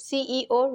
CEO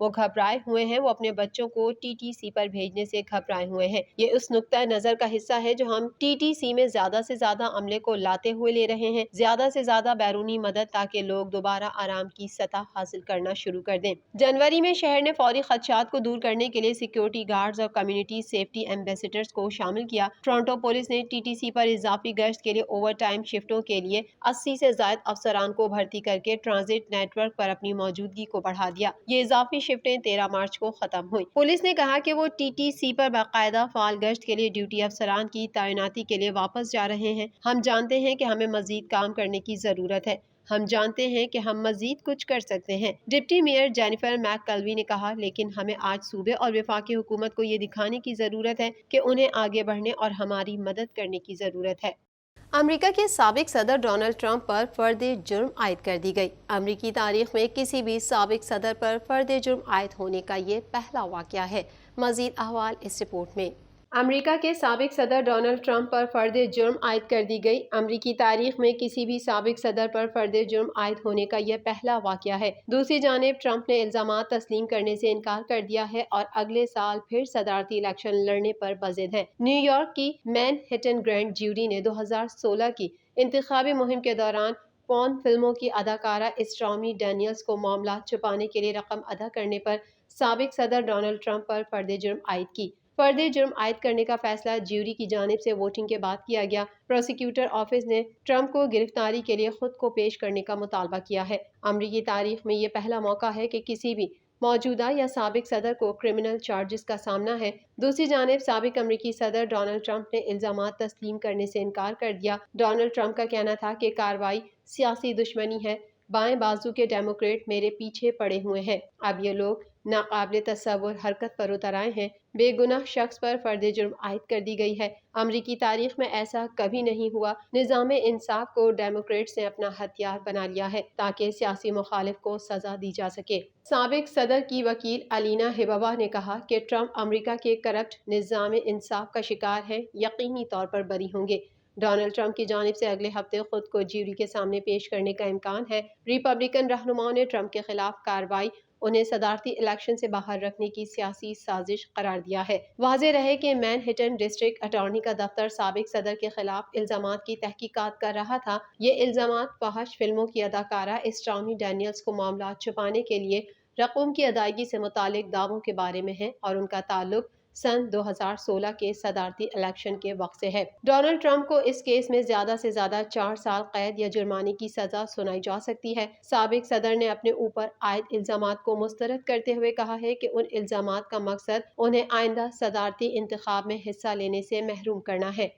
وہ گھبرائے ہوئے ہیں، وہ اپنے بچوں کو TTC پر بھیجنے سے گھبرائے ہوئے ہیں۔ یہ اس نقطۂ نظر کا حصہ ہے جو ہم TTC میں زیادہ سے زیادہ عملے کو لاتے ہوئے لے رہے ہیں، زیادہ سے زیادہ بیرونی مدد تاکہ لوگ دوبارہ آرام کی سطح حاصل کرنا شروع کر دیں۔ جنوری میں شہر نے فوری خدشات کو دور کرنے کے لیے سیکیورٹی گارڈز اور کمیونٹی سیفٹی ایمبیسیڈرز کو شامل کیا۔ ٹورنٹو پولیس نے TTC پر اضافی گشت کے لیے اوور ٹائم شفٹوں کے لیے 80 سے زائد افسران کو بھرتی کر کے ٹرانزٹ نیٹ ورک پر اپنی موجودگی کو بڑھا دیا۔ یہ اضافی شفٹیں 13 مارچ کو ختم ہوئیں۔ پولیس نے کہا کہ وہ TTC پر باقاعدہ فعال گشت کے لیے ڈیوٹی افسران کی تعیناتی کے لیے واپس جا رہے ہیں۔ ہم جانتے ہیں کہ ہمیں مزید کام کرنے کی ضرورت ہے۔ ہم جانتے ہیں کہ ہم مزید کچھ کر سکتے ہیں، ڈپٹی میئر جینیفر میک کلوی نے کہا، لیکن ہمیں آج صوبے اور وفاقی حکومت کو یہ دکھانے کی ضرورت ہے کہ انہیں آگے بڑھنے اور ہماری مدد کرنے کی ضرورت ہے۔ امریکہ کے سابق صدر ڈونلڈ ٹرمپ پر فرد جرم عائد کر دی گئی۔ امریکی تاریخ میں کسی بھی سابق صدر پر فرد جرم عائد ہونے کا یہ پہلا واقعہ ہے۔ مزید احوال اس رپورٹ میں۔ امریکہ کے سابق صدر ڈونلڈ ٹرمپ پر فرد جرم عائد کر دی گئی۔ امریکی تاریخ میں کسی بھی سابق صدر پر فرد جرم عائد ہونے کا یہ پہلا واقعہ ہے۔ دوسری جانب ٹرمپ نے الزامات تسلیم کرنے سے انکار کر دیا ہے اور اگلے سال پھر صدارتی الیکشن لڑنے پر بضد ہے۔ نیو یارک کی مین ہیٹن گرینڈ جیوری نے 2016 کی انتخابی مہم کے دوران پورن فلموں کی اداکارہ اسٹارمی ڈینیلز کو معاملات چھپانے کے لیے رقم ادا کرنے پر سابق صدر ڈونلڈ ٹرمپ پر فرد جرم عائد کی۔ فرد جرم عائد کرنے کا فیصلہ جیوری کی جانب سے ووٹنگ کے بعد کیا گیا۔ پروسیکیوٹر آفس نے ٹرمپ کو گرفتاری کے لیے خود کو پیش کرنے کا مطالبہ کیا ہے۔ امریکی تاریخ میں یہ پہلا موقع ہے کہ کسی بھی موجودہ یا سابق صدر کو کرمنل چارجز کا سامنا ہے۔ دوسری جانب سابق امریکی صدر ڈونلڈ ٹرمپ نے الزامات تسلیم کرنے سے انکار کر دیا۔ ڈونلڈ ٹرمپ کا کہنا تھا کہ کارروائی سیاسی دشمنی ہے، بائیں بازو کے ڈیموکریٹ میرے پیچھے پڑے ہوئے ہیں، اب یہ لوگ ناقابل تصور حرکت پر اتر آئے ہیں۔ بے گناہ شخص پر فرد جرم عائد کر دی گئی ہے۔ امریکی تاریخ میں ایسا کبھی نہیں ہوا۔ نظام انصاف کو ڈیموکریٹس نے اپنا ہتھیار بنا لیا ہے تاکہ سیاسی مخالف کو سزا دی جا سکے۔ سابق صدر کی وکیل الینا ہبابا نے کہا کہ ٹرمپ امریکہ کے کرپٹ نظام انصاف کا شکار ہے، یقینی طور پر بری ہوں گے۔ ڈونلڈ ٹرمپ کی جانب سے اگلے ہفتے خود کو جیوری کے سامنے پیش کرنے کا امکان ہے۔ ریپبلکن رہنماؤں نے ٹرمپ کے خلاف کارروائی انہیں صدارتی الیکشن سے باہر رکھنے کی سیاسی سازش قرار دیا ہے۔ واضح رہے کہ مین ہیٹن ڈسٹرکٹ اٹارنی کا دفتر سابق صدر کے خلاف الزامات کی تحقیقات کر رہا تھا۔ یہ الزامات فحش فلموں کی اداکارہ اسٹارمی ڈینیلز کو معاملات چھپانے کے لیے رقوم کی ادائیگی سے متعلق دعووں کے بارے میں ہیں اور ان کا تعلق سن 2016 کے صدارتی الیکشن کے وقت سے ہے۔ ڈونلڈ ٹرمپ کو اس کیس میں زیادہ سے زیادہ 4 سال قید یا جرمانے کی سزا سنائی جا سکتی ہے۔ سابق صدر نے اپنے اوپر عائد الزامات کو مسترد کرتے ہوئے کہا ہے کہ ان الزامات کا مقصد انہیں آئندہ صدارتی انتخاب میں حصہ لینے سے محروم کرنا ہے۔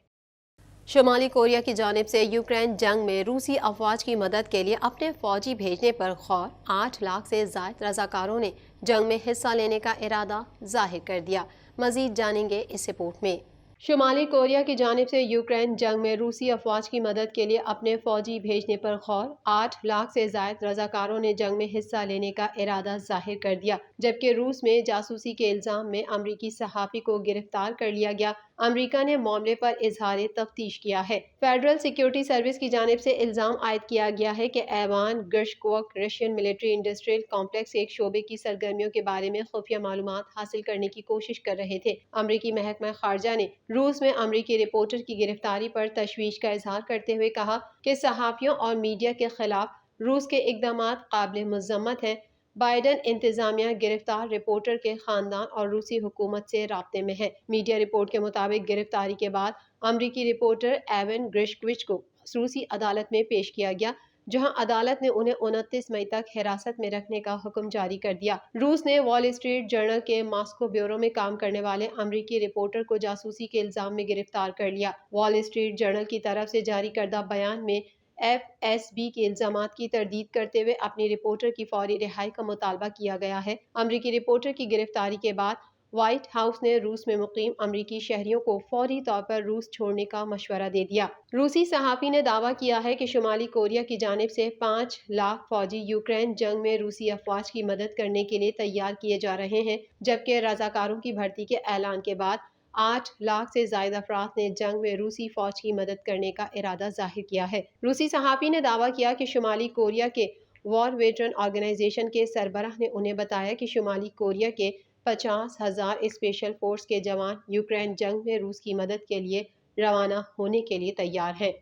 شمالی کوریا کی جانب سے یوکرین جنگ میں روسی افواج کی مدد کے لیے اپنے فوجی بھیجنے پر غور۔ 8 لاکھ سے زائد رضاکاروں نے جنگ میں حصہ لینے کا ارادہ ظاہر کر دیا۔ مزید جانیں گے اس رپورٹ میں۔ شمالی کوریا کی جانب سے یوکرین جنگ میں روسی افواج کی مدد کے لیے اپنے فوجی بھیجنے پر غور۔ 8 لاکھ سے زائد رضاکاروں نے جنگ میں حصہ لینے کا ارادہ ظاہر کر دیا، جبکہ روس میں جاسوسی کے الزام میں امریکی صحافی کو گرفتار کر لیا گیا۔ امریکہ نے معاملے پر اظہار تفتیش کیا ہے۔ فیڈرل سیکیورٹی سروس کی جانب سے الزام عائد کیا گیا ہے کہ ایوان گرشکوک رشین ملٹری انڈسٹریل کمپلیکس کے ایک شعبے کی سرگرمیوں کے بارے میں خفیہ معلومات حاصل کرنے کی کوشش کر رہے تھے۔ امریکی محکمہ خارجہ نے روس میں امریکی رپورٹر کی گرفتاری پر تشویش کا اظہار کرتے ہوئے کہا کہ صحافیوں اور میڈیا کے خلاف روس کے اقدامات قابل مذمت ہیں۔ بائیڈن انتظامیہ گرفتار رپورٹر کے خاندان اور روسی حکومت سے رابطے میں ہے۔ میڈیا رپورٹ کے مطابق گرفتاری کے بعد امریکی رپورٹر ایون گرشکوچ کو روسی عدالت میں پیش کیا گیا، جہاں عدالت نے انہیں 29 مئی تک حراست میں رکھنے کا حکم جاری کر دیا۔ روس نے وال اسٹریٹ جرنل کے ماسکو بیورو میں کام کرنے والے امریکی رپورٹر کو جاسوسی کے الزام میں گرفتار کر لیا۔ وال اسٹریٹ جرنل کی طرف سے جاری کردہ بیان میں FSB کے الزامات کی تردید کرتے ہوئے اپنی رپورٹر کی فوری رہائی کا مطالبہ کیا گیا ہے۔ امریکی رپورٹر کی گرفتاری کے بعد وائٹ ہاؤس نے روس میں مقیم امریکی شہریوں کو فوری طور پر روس چھوڑنے کا مشورہ دے دیا۔ روسی صحافی نے دعویٰ کیا ہے کہ شمالی کوریا کی جانب سے 5 لاکھ فوجی یوکرین جنگ میں روسی افواج کی مدد کرنے کے لیے تیار کیے جا رہے ہیں، جبکہ رضاکاروں کی بھرتی کے اعلان کے بعد 8 لاکھ سے زائد افراد نے جنگ میں روسی فوج کی مدد کرنے کا ارادہ ظاہر کیا ہے۔ روسی صحافی نے دعویٰ کیا کہ شمالی کوریا کے وار ویٹرن آرگنائزیشن کے سربراہ نے انہیں بتایا کہ شمالی کوریا کے 50,000 اسپیشل فورس کے جوان یوکرین جنگ میں روس کی مدد کے لیے روانہ ہونے کے لیے تیار ہیں۔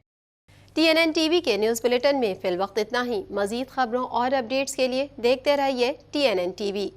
TNN ٹی وی کے نیوز بلیٹن میں فی الوقت اتنا ہی۔ مزید خبروں اور اپڈیٹس کے لیے دیکھتے رہیے TNN ٹی وی۔